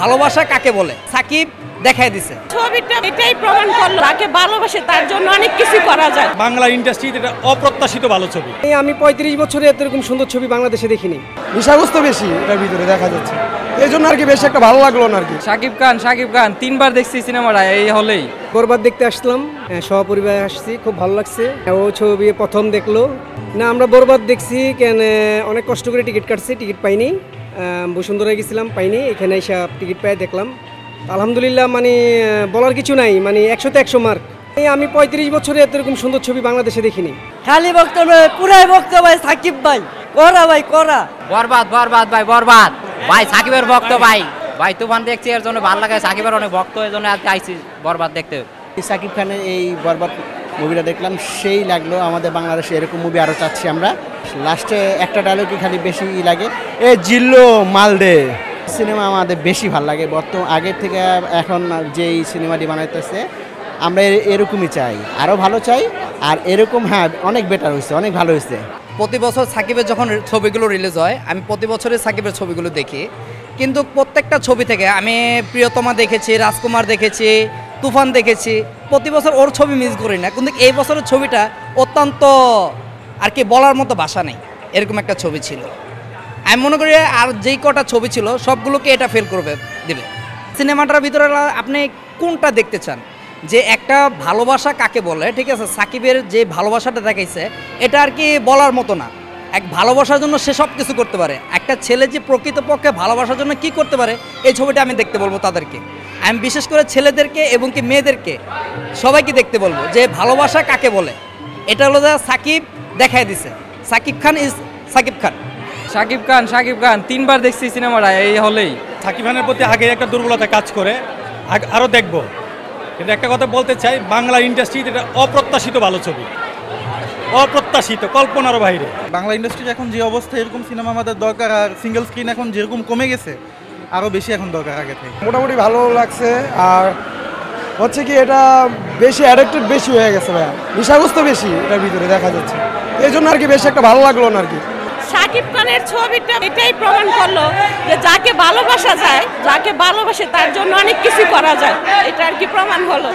ভালোবাসা কাকে বলে সাকিব দেখাই দিছে। ছবিটা এটাই প্রমাণ করলো যাকে ভালোবাসে তার জন্য অনেক কিছু করা যায়। বাংলা ইন্ডাস্ট্রিতে এটা অপ্রত্যাশিত ভালো ছবি। আমি 35 বছরে এরকম সুন্দর ছবি বাংলাদেশে দেখিনি। বিষয়বস্তু বেশি এটার ভিতরে দেখা যাচ্ছে, এই জন্য আর কি বেশি একটা ভালো লাগলো না আর কি। শাকিব খান 3বার দেখছি সিনেমাটা এই হলেই। বরবাদ দেখতে আসলাম, সহপরিবার আসছি, খুব ভালো লাগছে। ও ছবি প্রথম দেখলো না, আমরা বরবাদ দেখছি কেন অনেক কষ্ট করে টিকিট কাটছি, টিকিট পাইনি। বসুন্ধরায় গেছিলাম, পাইনি, এখানে এসে টিকিট পাই দেখলাম। আলহামদুলিল্লাহ, মানে বলার কিছু নাই, মানে 100তে 100 মার্ক। আমি 35 বছরে এরকম সুন্দর ছবি বাংলাদেশে দেখিনি। খালি বক্তব্য নয়, পুরাই বক্তব্য ভাই। সাকিব ভাই করা, ভাই করা। বরবাদ ভাই সাকিবের ভক্ত ভাই তুফান দেখছি, এর জন্য ভালো লাগে। সাকিবের অনেক ভক্ত, এর জন্য আজকে আইছি বরবাদ দেখতে। সাকিব খানের এই বরবাদ মুভিটা দেখলাম, সেই লাগলো। আমাদের বাংলাদেশে এরকম মুভি আরও চাচ্ছি আমরা। লাস্টে একটা ডায়লগই খালি বেশি লাগে, এ জিল্লো মালদে। সিনেমা আমাদের বেশি ভালো লাগে আগের থেকে। এখন যেই সিনেমাটি বানাইতেছে আমরা এরকমই চাই, আরও ভালো চাই। আর এরকম হ্যাঁ অনেক বেটার হয়েছে, অনেক ভালো হয়েছে। প্রতি বছর সাকিবের যখন ছবিগুলো রিলিজ হয়, আমি প্রতি বছরে সাকিবের ছবিগুলো দেখি, কিন্তু প্রত্যেকটা ছবি থেকে আমি প্রিয়তমা দেখেছি, রাজকুমার দেখেছি, তুফান দেখেছি। প্রতি বছর ওর ছবি মিস করি না, কিন্তু এই বছরের ছবিটা অত্যন্ত আর কি বলার মতো ভাষা নেই, এরকম একটা ছবি ছিল। আমি মনে করি আর যেই কটা ছবি ছিল সবগুলোকে এটা ফেল করবে দেবে। সিনেমাটার ভিতরে আপনি কোনটা দেখতে চান, যে একটা ভালোবাসা কাকে বলে, ঠিক আছে, সাকিবের যে ভালোবাসাটা দেখাইছে এটা আর কি বলার মতো না। এক ভালোবাসার জন্য সে সব কিছু করতে পারে। একটা ছেলে যে প্রকৃতপক্ষে ভালোবাসার জন্য কি করতে পারে, এই ছবিটা আমি দেখতে বলবো তাদেরকে। আমি বিশেষ করে ছেলেদেরকে এবং কি মেয়েদেরকে সবাইকে দেখতে বলবো যে ভালোবাসা কাকে বলে। এটা হলো যা সাকিব দেখাই দিছে। সাকিব খান ইজ সাকিব খান। শাকিব খান 3বার দেখছি সিনেমাটা এই হলেই। সাকিব খানের প্রতি আগে একটা দুর্বলতা কাজ করে, আরও দেখবো। কিন্তু একটা কথা বলতে চাই, বাংলা ইন্ডাস্ট্রিতে এটা অপ্রত্যাশিত ভালো ছবি, অপ্রত্যাশিত, কল্পনার বাইরে। বাংলা ইন্ডাস্ট্রির এখন যে অবস্থা, এরকম সিনেমা আমাদের দরকার। আর সিঙ্গেল স্ক্রিন এখন যেরকম কমে গেছে, আরও বেশি এখন দরকার আগে থেকে। মোটামুটি ভালো লাগছে। আর হচ্ছে কি এটা বেশি অ্যাডাক্টেড বেশি হয়ে গেছে ভাইয়া, বিষয়বস্তু বেশি এটার ভিতরে দেখা যাচ্ছে, এই জন্য আর কি বেশি একটা ভালো লাগলো না আর কি। সাকিব খানের ছবিটা এটাই প্রমাণ করলো যে যাকে ভালোবাসা যায়, যাকে ভালোবাসে তার জন্য অনেক কিছু করা যায়। এটা আর কি প্রমাণ হলো।